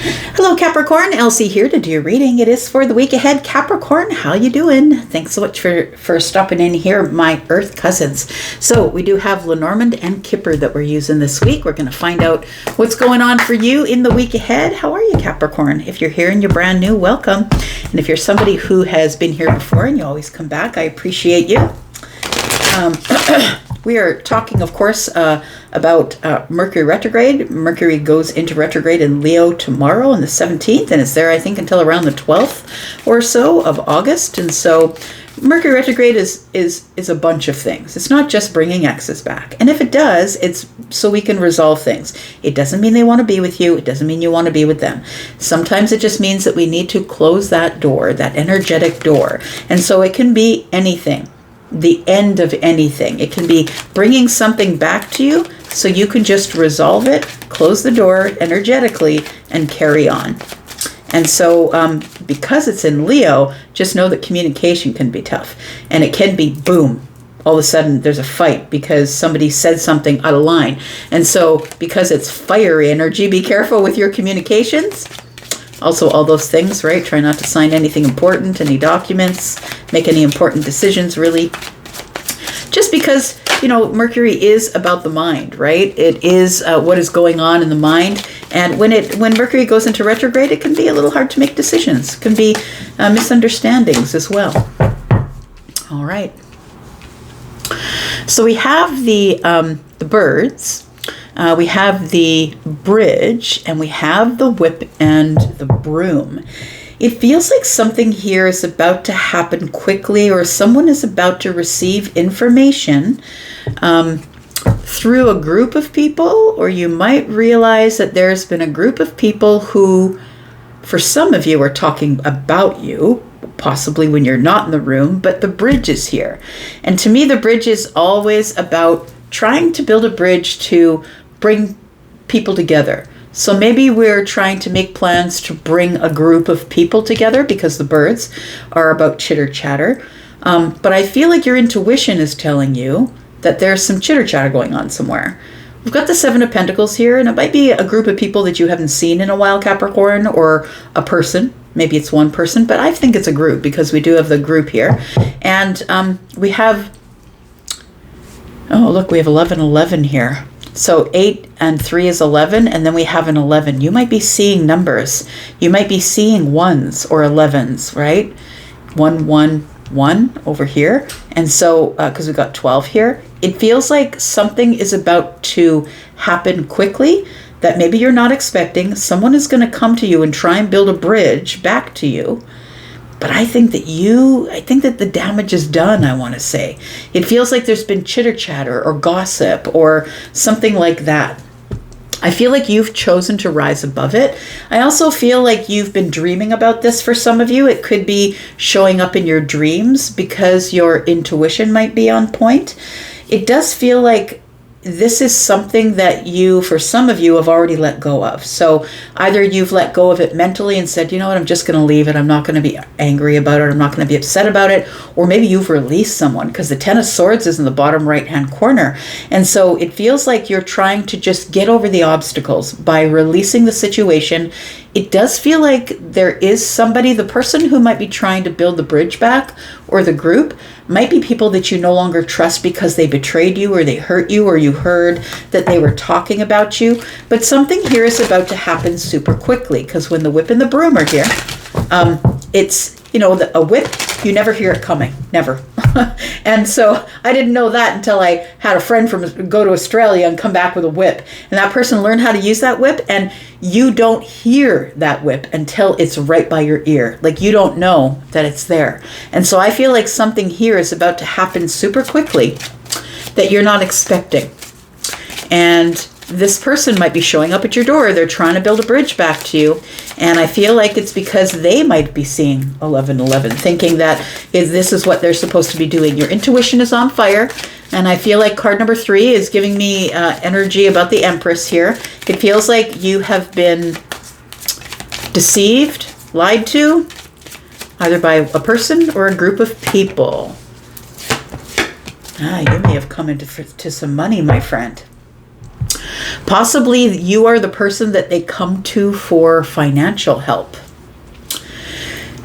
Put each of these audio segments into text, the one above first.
Hello Capricorn, Elsie here to do your reading. It is for the week ahead. Capricorn, how you doing? Thanks so much for stopping in here, my Earth cousins. So we do have Lenormand and Kipper that we're using this week. We're going to find out what's going on for you in the week ahead. How are you, Capricorn? If you're here and you're brand new, welcome. And if you're somebody who has been here before and you always come back, I appreciate you. We are talking, of course, about Mercury retrograde. Mercury goes into retrograde in Leo tomorrow on the 17th, and it's there, I think, until around the 12th or so of August. And so Mercury retrograde is a bunch of things. It's not just bringing exes back. And if it does, it's so we can resolve things. It doesn't mean they want to be with you. It doesn't mean you want to be with them. Sometimes it just means that we need to close that door, that energetic door. And so it can be anything. The end of anything. It can be bringing something back to you so you can just resolve it, close the door energetically, and carry on. And so because it's in Leo, just know that communication can be tough. And it can be boom. All of a sudden there's a fight because somebody said something out of line. And so because it's fiery energy, be careful with your communications. Also, all those things, right? Try not to sign anything important, any documents, make any important decisions, really. Just because, you know, Mercury is about the mind, right? It is what is going on in the mind. And when Mercury goes into retrograde, it can be a little hard to make decisions. It can be misunderstandings as well. All right. So we have the birds. We have the bridge, and we have the whip and the broom. It feels like something here is about to happen quickly, or someone is about to receive information through a group of people, or you might realize that there's been a group of people who, for some of you, are talking about you, possibly when you're not in the room, but the bridge is here. And to me, the bridge is always about trying to build a bridge to bring people together. So maybe we're trying to make plans to bring a group of people together because the birds are about chitter chatter. But I feel like your intuition is telling you that there's some chitter chatter going on somewhere. We've got the Seven of Pentacles here, and it might be a group of people that you haven't seen in a while, Capricorn, or a person. Maybe it's one person, but I think it's a group because we do have the group here. And we have, oh, look, we have 11 here. So 8 and 3 is 11, and then we have an 11. You might be seeing numbers. You might be seeing 1s or 11s, right? 1, 1, 1 over here. And so, because we've got 12 here, it feels like something is about to happen quickly that maybe you're not expecting. Someone is going to come to you and try and build a bridge back to you. But I think that the damage is done, I want to say. It feels like there's been chitter chatter or gossip or something like that. I feel like you've chosen to rise above it. I also feel like you've been dreaming about this for some of you. It could be showing up in your dreams because your intuition might be on point. It does feel like this is something that you, for some of you, have already let go of. So either you've let go of it mentally and said, you know what, I'm just going to leave it. I'm not going to be angry about it. I'm not going to be upset about it. Or maybe you've released someone because the Ten of Swords is in the bottom right-hand corner. And so it feels like you're trying to just get over the obstacles by releasing the situation. It does feel like there is somebody, the person who might be trying to build the bridge back or the group might be people that you no longer trust because they betrayed you or they hurt you or you heard that they were talking about you. But something here is about to happen super quickly because when the whip and the broom are here, it's, you know, a whip, you never hear it coming, never. And so I didn't know that until I had a friend go to Australia and come back with a whip. And that person learned how to use that whip, and you don't hear that whip until it's right by your ear. Like you don't know that it's there. And so I feel like something here is about to happen super quickly that you're not expecting. And this person might be showing up at your door. They're trying to build a bridge back to you. And I feel like it's because they might be seeing 1111, thinking that this is what they're supposed to be doing. Your intuition is on fire. And I feel like card number 3 is giving me energy about the Empress here. It feels like you have been deceived, lied to, either by a person or a group of people. You may have come into some money, my friend. Possibly you are the person that they come to for financial help.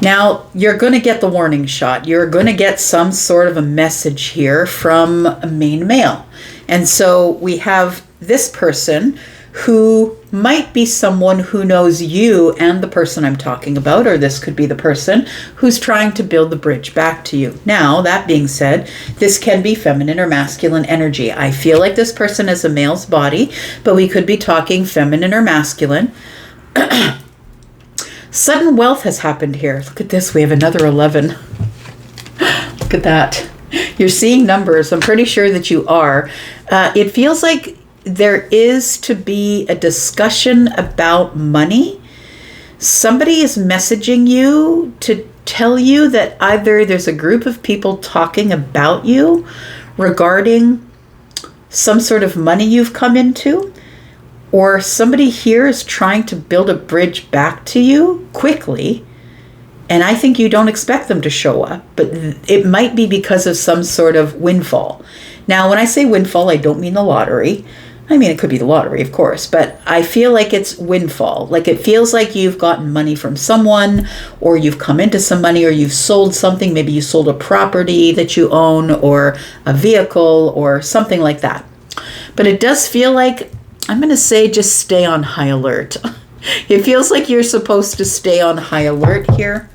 Now, you're going to get the warning shot. You're going to get some sort of a message here from a main male. And so we have this person who might be someone who knows you and the person I'm talking about, or this could be the person who's trying to build the bridge back to you. Now, that being said, this can be feminine or masculine energy. I feel like this person is a male's body, but we could be talking feminine or masculine. Sudden wealth has happened here. Look at this. We have another 11. Look at that. You're seeing numbers. I'm pretty sure that you are. It feels like there is to be a discussion about money. Somebody is messaging you to tell you that either there's a group of people talking about you regarding some sort of money you've come into, or somebody here is trying to build a bridge back to you quickly, and I think you don't expect them to show up, but it might be because of some sort of windfall. Now, when I say windfall, I don't mean the lottery. I mean, it could be the lottery, of course, but I feel like it's windfall. Like it feels like you've gotten money from someone, or you've come into some money, or you've sold something. Maybe you sold a property that you own, or a vehicle, or something like that. But it does feel like, I'm going to say, just stay on high alert. It feels like you're supposed to stay on high alert here,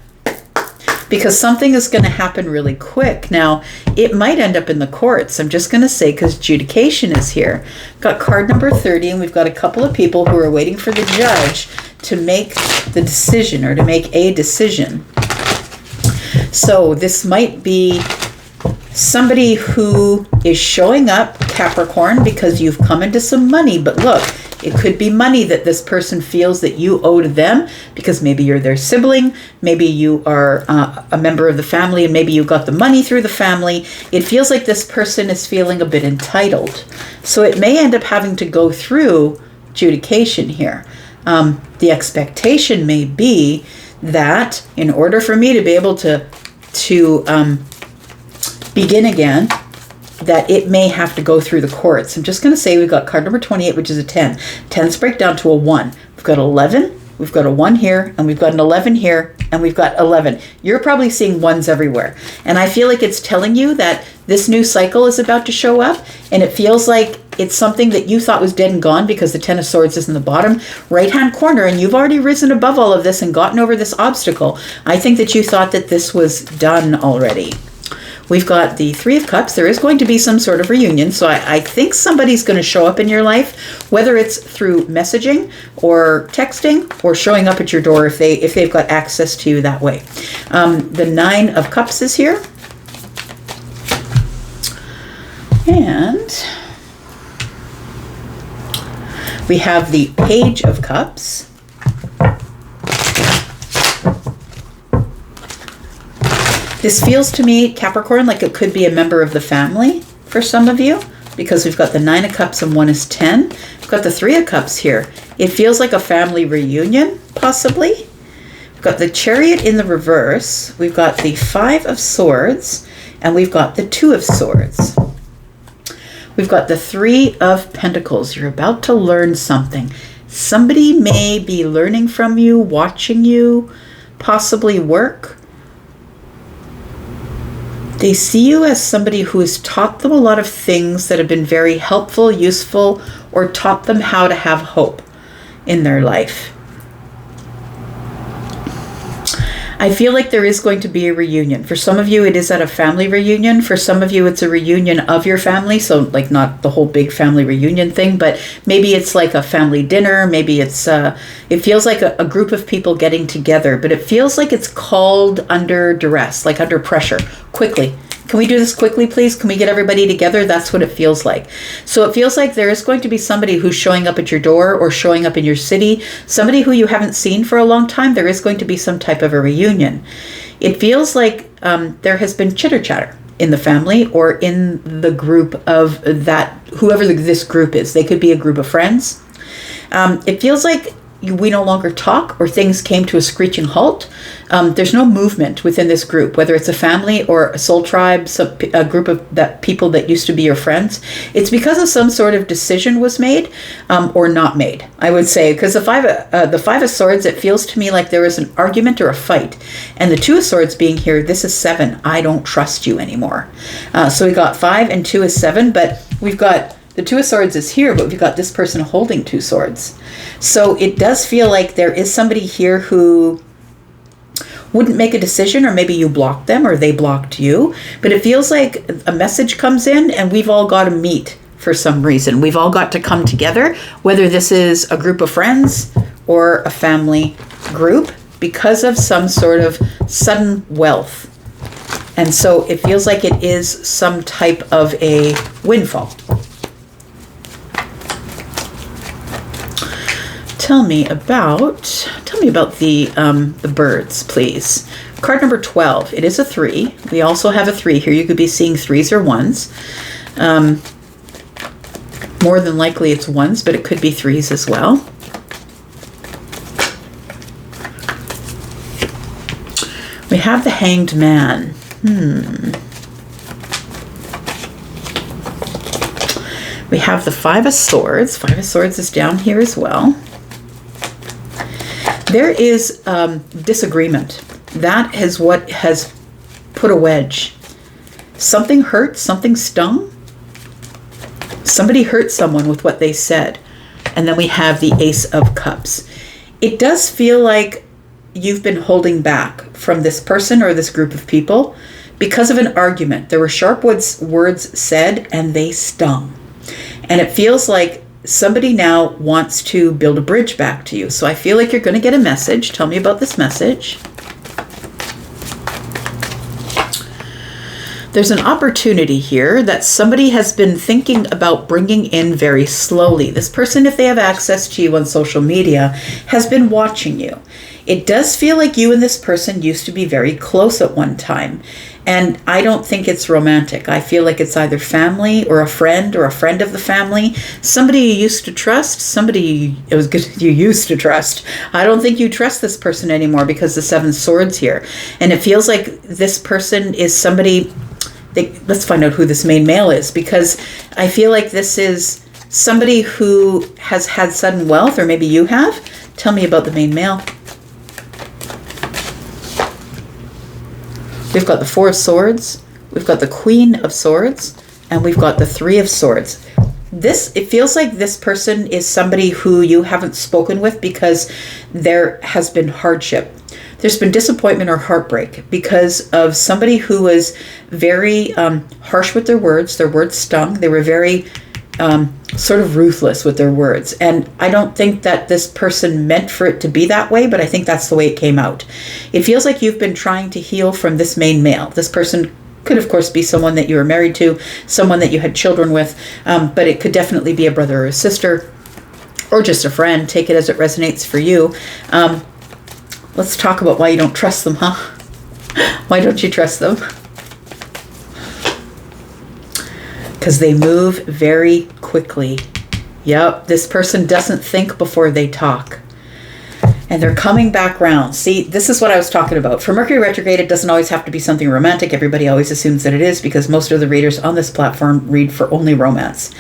because something is going to happen really quick. Now, it might end up in the courts. I'm just going to say, because adjudication is here. Got card number 30, and we've got a couple of people who are waiting for the judge to make the decision, or to make a decision. So this might be somebody who is showing up, Capricorn, because you've come into some money. But look, it could be money that this person feels that you owe to them, because maybe you're their sibling, maybe you are a member of the family, and maybe you got the money through the family. It feels like this person is feeling a bit entitled. So it may end up having to go through adjudication here. The expectation may be that in order for me to be able to begin again, that it may have to go through the courts. I'm just going to say we've got card number 28, which is a 10. 10s break down to a 1. We've got 11, we've got a 1 here, and we've got an 11 here, and we've got 11. You're probably seeing 1s everywhere. And I feel like it's telling you that this new cycle is about to show up, and it feels like it's something that you thought was dead and gone, because the 10 of Swords is in the bottom right-hand corner, and you've already risen above all of this and gotten over this obstacle. I think that you thought that this was done already. We've got the 3 of Cups. There is going to be some sort of reunion. So I think somebody's going to show up in your life, whether it's through messaging or texting, or showing up at your door if they've got access to you that way. The 9 of Cups is here. And we have the Page of Cups. This feels to me, Capricorn, like it could be a member of the family for some of you, because we've got the 9 of Cups and 1 is 10. We've got the 3 of Cups here. It feels like a family reunion, possibly. We've got the Chariot in the reverse. We've got the 5 of Swords, and we've got the 2 of Swords. We've got the 3 of Pentacles. You're about to learn something. Somebody may be learning from you, watching you, possibly work. They see you as somebody who has taught them a lot of things that have been very helpful, useful, or taught them how to have hope in their life. I feel like there is going to be a reunion. For some of you, it is at a family reunion. For some of you, it's a reunion of your family. So like not the whole big family reunion thing, but maybe it's like a family dinner. Maybe it's, it feels like a group of people getting together, but it feels like it's called under duress, like under pressure, quickly. Can we do this quickly, please? Can we get everybody together? That's what it feels like. So it feels like there is going to be somebody who's showing up at your door or showing up in your city, somebody who you haven't seen for a long time. There is going to be some type of a reunion. It feels like there has been chitter-chatter in the family or in the group of that, whoever this group is. They could be a group of friends. It feels like we no longer talk or things came to a screeching halt. There's no movement within this group, whether it's a family or a soul tribe, a group of people that used to be your friends. It's because of some sort of decision was made or not made, I would say. Because the Five of Swords, it feels to me like there was an argument or a fight. And the Two of Swords being here, this is 7. I don't trust you anymore. So we got 5 and 2 is 7, but we've got the Two of Swords is here, but we've got this person holding 2 swords. So it does feel like there is somebody here who wouldn't make a decision, or maybe you blocked them or they blocked you. But it feels like a message comes in and we've all got to meet for some reason. We've all got to come together, whether this is a group of friends or a family group, because of some sort of sudden wealth. And so it feels like it is some type of a windfall. Tell me about the birds, please. Card number 12. It is a 3. We also have a 3 here. You could be seeing 3s or 1s. More than likely it's 1s, but it could be 3s as well. We have the Hanged Man. We have the Five of Swords. 5 of Swords is down here as well. There is disagreement. That is what has put a wedge. Something hurt, something stung. Somebody hurt someone with what they said. And then we have the Ace of Cups. It does feel like you've been holding back from this person or this group of people because of an argument. There were sharp words said and they stung. And it feels like somebody now wants to build a bridge back to you. So I feel like you're going to get a message. Tell me about this message. There's an opportunity here that somebody has been thinking about bringing in very slowly. This person, if they have access to you on social media, has been watching you. It does feel like you and this person used to be very close at one time. And I don't think it's romantic. I feel like it's either family or a friend of the family. Somebody you used to trust, somebody it was good you used to trust. I don't think you trust this person anymore because the 7 swords here. And it feels like this person is somebody, let's find out who this main male is, because I feel like this is somebody who has had sudden wealth, or maybe you have. Tell me about the main male. We've got the 4 of Swords, we've got the Queen of Swords, and we've got the 3 of Swords. It feels like this person is somebody who you haven't spoken with because there has been hardship. There's been disappointment or heartbreak because of somebody who was very harsh with their words. Their words stung. They were very sort of ruthless with their words. And I don't think that this person meant for it to be that way, but I think that's the way it came out. It feels like you've been trying to heal from this main male. This person could, of course, be someone that you were married to, someone that you had children with, but it could definitely be a brother or a sister, or just a friend. Take it as it resonates for you. Let's talk about why you don't trust them, huh? Why don't you trust them? Because they move very quickly. Yep, this person doesn't think before they talk. And they're coming back round. See, this is what I was talking about. For Mercury retrograde, it doesn't always have to be something romantic. Everybody always assumes that it is because most of the readers on this platform read for only romance.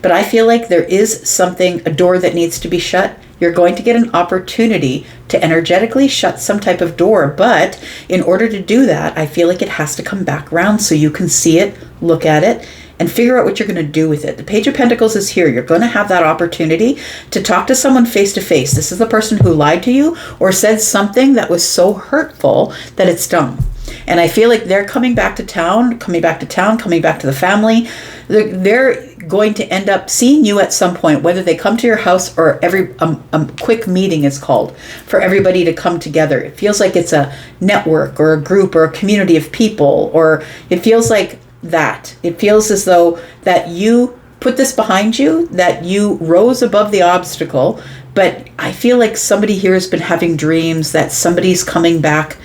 But I feel like there is something, a door that needs to be shut. You're going to get an opportunity to energetically shut some type of door. But in order to do that, I feel like it has to come back round so you can see it, look at it, and figure out what you're going to do with it. The Page of Pentacles is here. You're going to have that opportunity to talk to someone face to face. This is the person who lied to you or said something that was so hurtful that it stung. And I feel like they're coming back to the family. They're going to end up seeing you at some point, whether they come to your house or a quick meeting is called for everybody to come together. It feels like it's a network or a group or a community of people, or it feels like that. It feels as though that you put this behind you, that you rose above the obstacle. But I feel like somebody here has been having dreams that somebody's coming back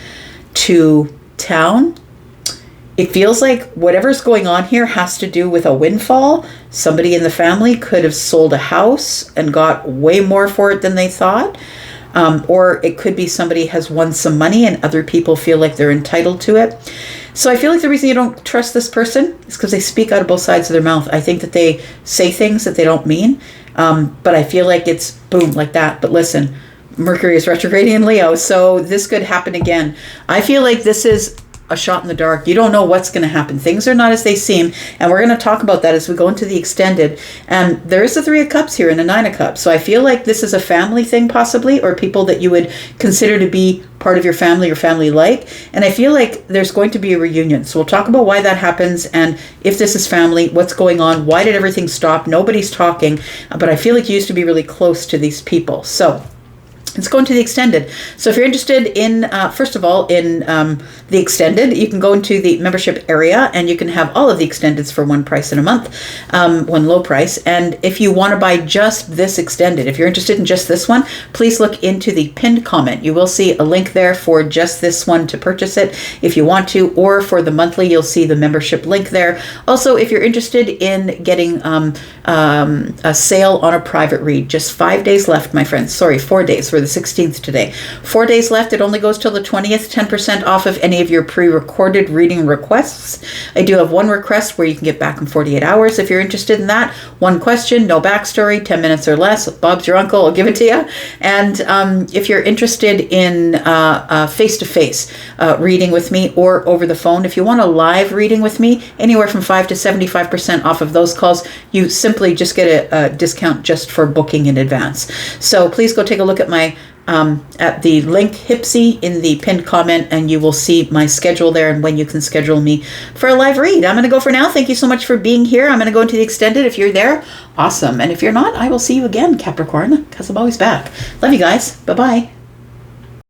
to town. It feels like whatever's going on here has to do with a windfall. Somebody in the family could have sold a house and got way more for it than they thought. Or it could be somebody has won some money and other people feel like they're entitled to it. So I feel like the reason you don't trust this person is because they speak out of both sides of their mouth. I think that they say things that they don't mean. But I feel like it's boom, like that. But listen, Mercury is retrograding in Leo, so this could happen again. I feel like this is a shot in the dark. You don't know what's going to happen. Things are not as they seem, and we're going to talk about that as we go into the extended. And there is the Three of Cups here and the Nine of Cups. So I feel like this is a family thing possibly, or people that you would consider to be part of your family or family-like. And I feel like there's going to be a reunion. So we'll talk about why that happens, and if this is family, what's going on, why did everything stop? Nobody's talking, but I feel like you used to be really close to these people. So let's go into the extended. So if you're interested in, first of all, in the extended, you can go into the membership area and you can have all of the extendeds for one price in a month, one low price. And if you want to buy just this extended, if you're interested in just this one, please look into the pinned comment. You will see a link there for just this one to purchase it if you want to, or for the monthly, you'll see the membership link there. Also, if you're interested in getting a sale on a private read, just 5 days left, my friends. Sorry, 4 days. We're the 16th today. 4 days left. It only goes till the 20th. 10% off of any of your pre-recorded reading requests. I do have one request where you can get back in 48 hours if you're interested in that. One question, no backstory, 10 minutes or less. Bob's your uncle. I'll give it to you. And if you're interested in face-to-face reading with me or over the phone, if you want a live reading with me, anywhere from 5 to 75% off of those calls, you simply just get a discount just for booking in advance. So please go take a look at my at the link Hypsee in the pinned comment, and you will see my schedule there and when you can schedule me for a live read. I'm going to go for now. Thank you so much for being here. I'm going to go into the extended. If you're there, awesome. And if you're not, I will see you again, Capricorn, because I'm always back. Love you guys. Bye-bye.